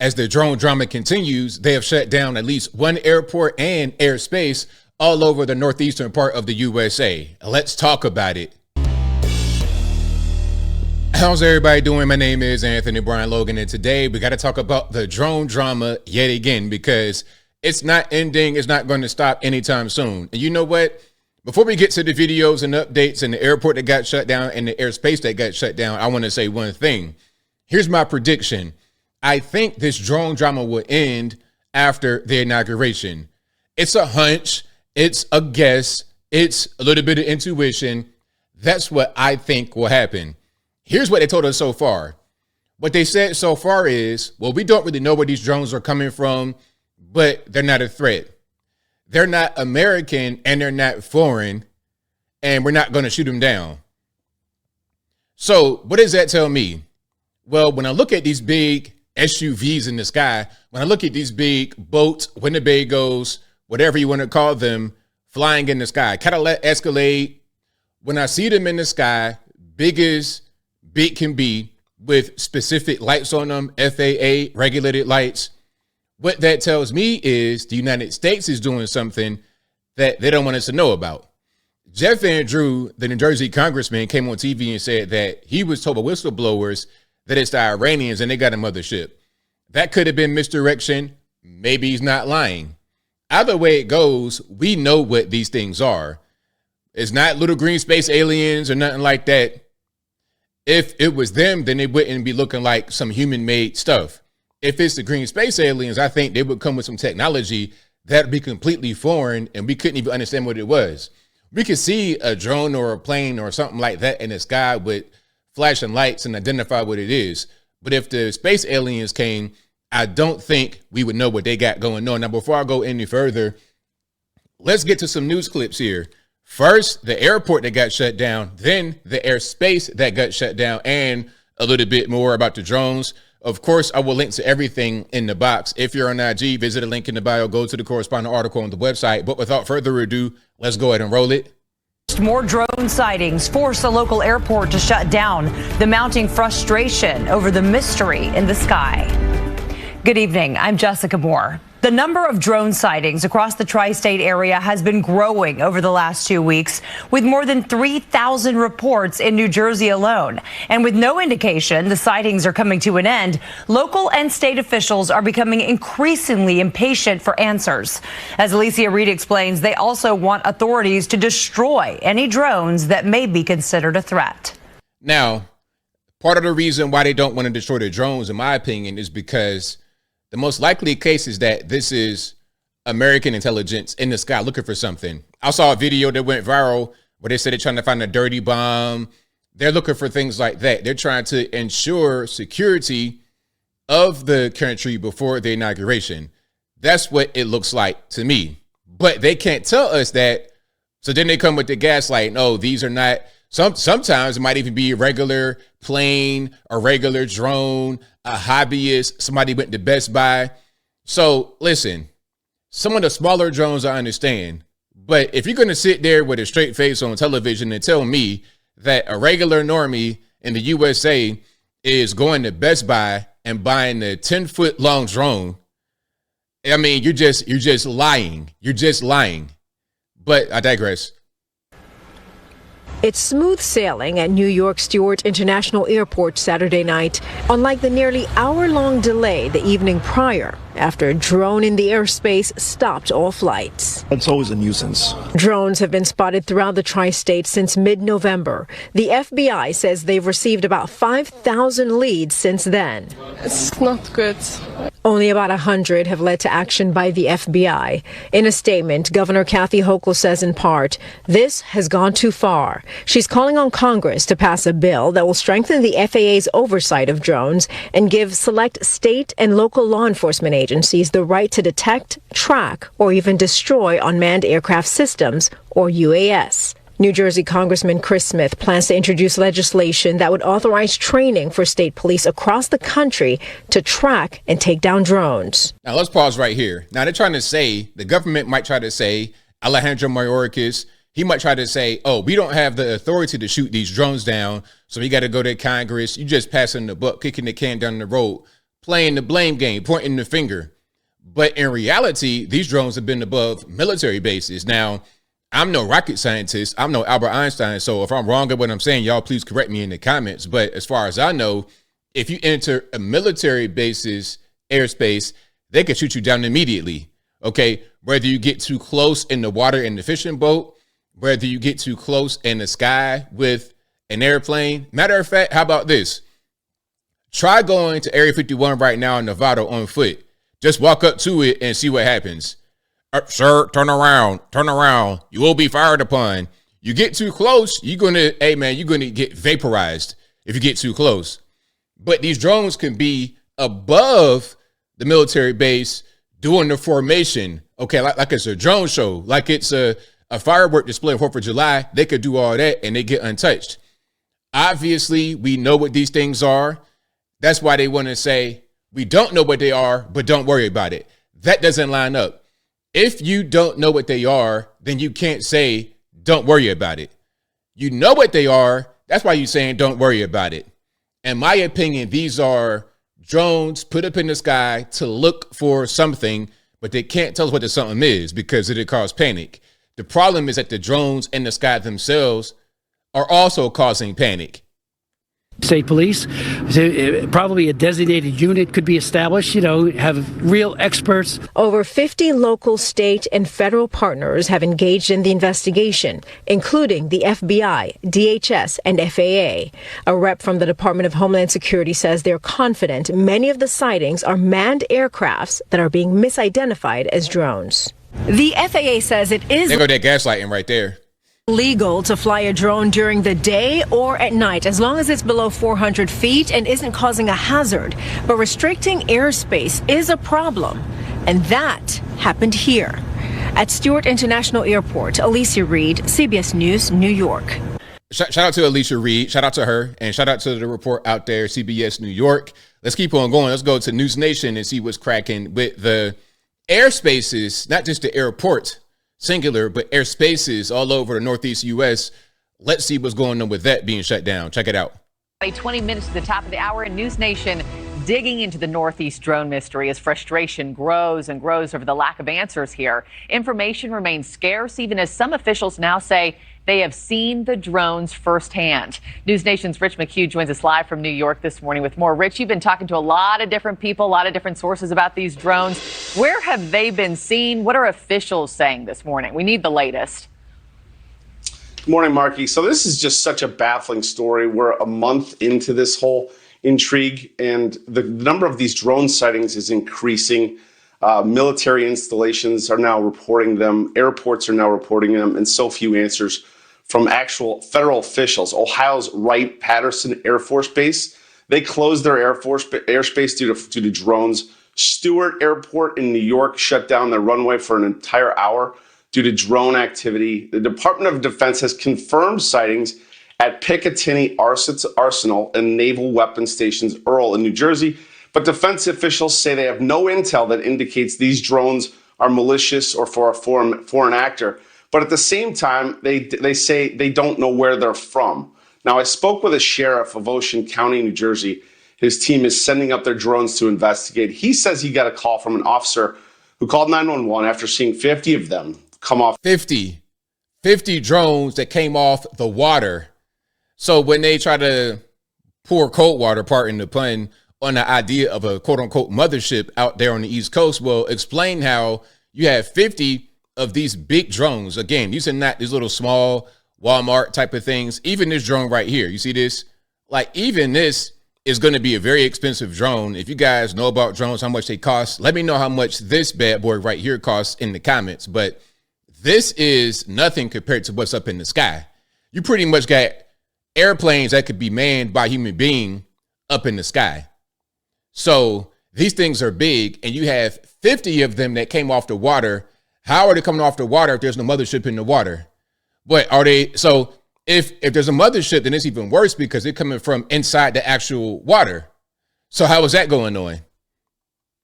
as the drone drama continues, they have shut down at least one airport and airspace all over the northeastern part of the USA. Let's talk about it. How's everybody doing? My name is Anthony Brian Logan, and today we got to talk about the drone drama yet again, because it's not ending. It's not going to stop anytime soon. And you know what? Before we get to the videos and updates and the airport that got shut down and the airspace that got shut down, I want to say one thing. Here's my prediction. I think this drone drama will end after the inauguration. It's a hunch. It's a guess. It's a little bit of intuition. That's what I think will happen. Here's what they told us so far. What they said so far is, well, we don't really know where these drones are coming from, but they're not a threat. They're not American and they're not foreign, and we're not going to shoot them down. So what does that tell me? Well, when I look at these big SUVs in the sky, when I look at these big boats, Winnebagos, whatever you want to call them, flying in the sky, Cadillac Escalade, when I see them in the sky, big as big can be, with specific lights on them, FAA regulated lights, what that tells me is the United States is doing something that they don't want us to know about. Jeff Van Drew, the New Jersey congressman, came on TV and said that he was told by whistleblowers that it's the Iranians and they got a mothership. That could have been misdirection. Maybe he's not lying. Either way it goes, we know what these things are. It's not little green space aliens or nothing like that. If it was them, then they wouldn't be looking like some human-made stuff. If it's the green space aliens, I think they would come with some technology that would be completely foreign and we couldn't even understand what it was. We could see a drone or a plane or something like that in the sky with flashing lights and identify what it is. But if the space aliens came, I don't think we would know what they got going on. Now, before I go any further, let's get to some news clips here. First, the airport that got shut down, then the airspace that got shut down, and a little bit more about the drones. Of course, I will link to everything in the box. If you're on IG, visit the link in the bio, go to the corresponding article on the website. But without further ado, let's go ahead and roll it. More drone sightings force a local airport to shut down, the mounting frustration over the mystery in the sky. Good evening. I'm Jessica Moore. The number of drone sightings across the tri-state area has been growing over the last 2 weeks, with more than 3,000 reports in New Jersey alone. And with no indication the sightings are coming to an end, local and state officials are becoming increasingly impatient for answers. As Alicia Reed explains, they also want authorities to destroy any drones that may be considered a threat. Now, part of the reason why they don't want to destroy the drones, in my opinion, is because the most likely case is that this is American intelligence in the sky looking for something. I saw a video that went viral where they said they're trying to find a dirty bomb. They're looking for things like that. They're trying to ensure security of the country before the inauguration. That's what it looks like to me. But they can't tell us that. So then they come with the gaslight. No, these are not. Sometimes it might even be a regular plane, a regular drone, a hobbyist, somebody went to Best Buy. So listen, some of the smaller drones I understand, but if you're going to sit there with a straight face on television and tell me that a regular normie in the USA is going to Best Buy and buying a 10-foot long drone, I mean, you're just lying. You're just lying. But I digress. It's smooth sailing at New York Stewart International Airport Saturday night, unlike the nearly hour-long delay the evening prior after a drone in the airspace stopped all flights. It's always a nuisance. Drones have been spotted throughout the tri-state since mid-November. The FBI says they've received about 5,000 leads since then. It's not good. Only about 100 have led to action by the FBI. In a statement, Governor Kathy Hochul says in part, this has gone too far. She's calling on Congress to pass a bill that will strengthen the FAA's oversight of drones and give select state and local law enforcement agencies the right to detect, track, or even destroy unmanned aircraft systems, or UAS. New Jersey Congressman Chris Smith plans to introduce legislation that would authorize training for state police across the country to track and take down drones. Now, let's pause right here. Now, they're trying to say, the government might try to say, Alejandro Mayorkas, he might try to say, oh, we don't have the authority to shoot these drones down, so we got to go to Congress. You just passing the buck, kicking the can down the road. playing the blame game, pointing the finger. But in reality, these drones have been above military bases. Now, I'm no rocket scientist. I'm no Albert Einstein. So if I'm wrong at what I'm saying, y'all please correct me in the comments. But as far as I know, if you enter a military base's airspace, they can shoot you down immediately. Okay, whether you get too close in the water in the fishing boat, whether you get too close in the sky with an airplane. Matter of fact, how about this? Try going to Area 51 right now in Nevada on foot. Just walk up to it and see what happens. Sir, turn around. You will be fired upon. You get too close, you're going to get vaporized if you get too close. But these drones can be above the military base doing the formation. Okay, like it's a drone show, like it's a firework display on 4th of July. They could do all that and they get untouched. Obviously, we know what these things are. That's why they want to say, we don't know what they are, but don't worry about it. That doesn't line up. If you don't know what they are, then you can't say, don't worry about it. You know what they are. That's why you're saying, don't worry about it. In my opinion, these are drones put up in the sky to look for something, but they can't tell us what the something is because it'll cause panic. The problem is that the drones in the sky themselves are also causing panic. State police, probably a designated unit could be established, have real experts. Over 50 local, state, and federal partners have engaged in the investigation, including the FBI, DHS, and FAA. A rep from the Department of Homeland Security says they're confident many of the sightings are manned aircrafts that are being misidentified as drones. The FAA says it is There go that gaslighting right there. legal to fly a drone during the day or at night, as long as it's below 400 feet and isn't causing a hazard. But restricting airspace is a problem, and that happened here. At Stewart International Airport, Alicia Reed, CBS News, New York. Shout out to Alicia Reed. Shout out to her. And shout out to the report out there, CBS New York. Let's keep on going. Let's go to News Nation and see what's cracking with the airspaces, not just the airports, singular, but airspaces all over the Northeast U.S. Let's see what's going on with that being shut down. Check it out. 20 minutes to the top of the hour in News Nation, digging into the Northeast drone mystery as frustration grows and grows over the lack of answers here. Information remains scarce, even as some officials now say they have seen the drones firsthand. News Nation's Rich McHugh joins us live from New York this morning with more. Rich, you've been talking to a lot of different people, a lot of different sources about these drones. Where have they been seen? What are officials saying this morning? We need the latest. Good morning, Marky. So this is just such a baffling story. We're a month into this whole intrigue, and the number of these drone sightings is increasing. Military installations are now reporting them. Airports are now reporting them, and so few answers from actual federal officials. Ohio's Wright-Patterson Air Force Base, they closed their airspace due to drones. Stewart Airport in New York shut down their runway for an entire hour due to drone activity. The Department of Defense has confirmed sightings at Picatinny Arsenal and Naval Weapons Stations Earl in New Jersey, but defense officials say they have no intel that indicates these drones are malicious or for a foreign actor. But at the same time, they say they don't know where they're from. Now, I spoke with a sheriff of Ocean County, New Jersey. His team is sending up their drones to investigate. He says he got a call from an officer who called 911 after seeing 50 of them come off. 50 drones that came off the water. So when they try to pour cold water, pardon the pun, on the idea of a quote unquote mothership out there on the East Coast, well, explain how you have 50 of these big drones. Again, these are not these little small Walmart type of things. Even this drone right here, you see this? Like even this is going to be a very expensive drone. If you guys know about drones, how much they cost, let me know how much this bad boy right here costs in the comments. But this is nothing compared to what's up in the sky. You pretty much got airplanes that could be manned by a human being up in the sky. So these things are big, and you have 50 of them that came off the water. How are they coming off the water if there's no mothership in the water? But are they? So if there's a mothership, then it's even worse because they're coming from inside the actual water. So how is that going on?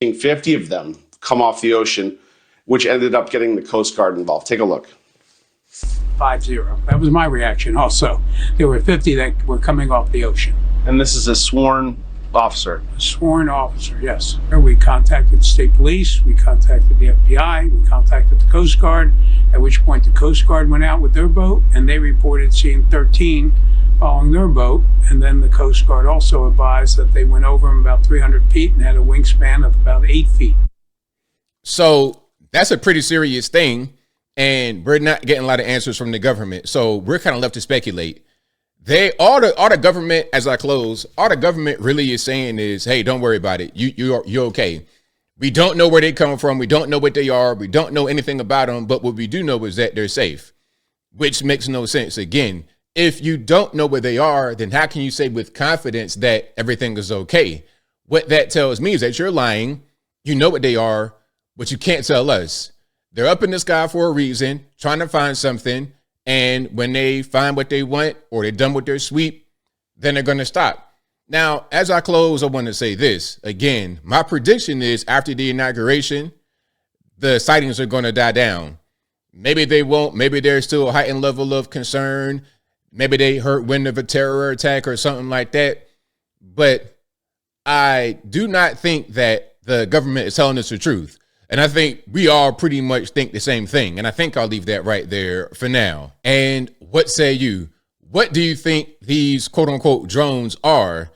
50 of them come off the ocean, which ended up getting the Coast Guard involved. Take a look. 5-0. That was my reaction also. There were 50 that were coming off the ocean. And this is a sworn officer. A sworn officer, yes. We contacted state police, we contacted the FBI, we contacted the Coast Guard, at which point the Coast Guard went out with their boat and they reported seeing 13 following their boat. And then the Coast Guard also advised that they went over them about 300 feet and had a wingspan of about 8 feet. So that's a pretty serious thing. And we're not getting a lot of answers from the government. So we're kind of left to speculate. All the government, as I close, all the government really is saying is, hey, don't worry about it. You're okay. We don't know where they come from. We don't know what they are. We don't know anything about them. But what we do know is that they're safe, which makes no sense. Again, if you don't know where they are, then how can you say with confidence that everything is okay? What that tells me is that you're lying. You know what they are, but you can't tell us. They're up in the sky for a reason, trying to find something. And when they find what they want or they're done with their sweep, then they're going to stop. Now, as I close, I want to say this. Again, my prediction is after the inauguration, the sightings are going to die down. Maybe they won't. Maybe there's still a heightened level of concern. Maybe they heard wind of a terror attack or something like that. But I do not think that the government is telling us the truth. And I think we all pretty much think the same thing. And I think I'll leave that right there for now. And what say you? What do you think these quote unquote drones are?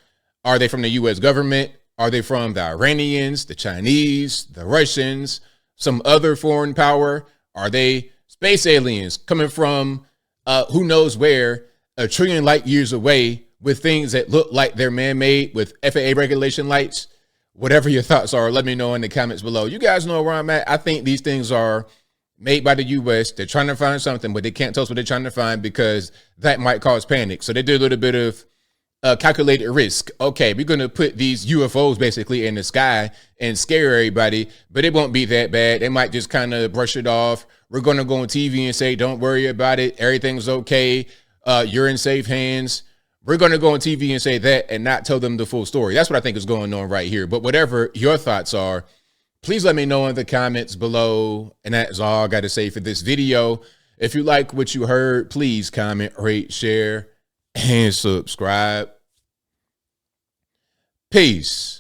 Are they from the U.S. government? Are they from the Iranians, the Chinese, the Russians, some other foreign power? Are they space aliens coming from who knows where, a trillion light years away with things that look like they're man-made with FAA regulation lights? Whatever your thoughts are, let me know in the comments below. You guys know where I'm at. I think these things are made by the U.S. They're trying to find something, but they can't tell us what they're trying to find because that might cause panic. So they do a little bit of calculated risk. Okay, we're going to put these UFOs basically in the sky and scare everybody, but it won't be that bad. They might just kind of brush it off. We're going to go on TV and say, don't worry about it. Everything's okay. You're in safe hands. We're going to go on TV and say that and not tell them the full story. That's what I think is going on right here. But whatever your thoughts are, please let me know in the comments below. And that's all I got to say for this video. If you like what you heard, please comment, rate, share, and subscribe. Peace.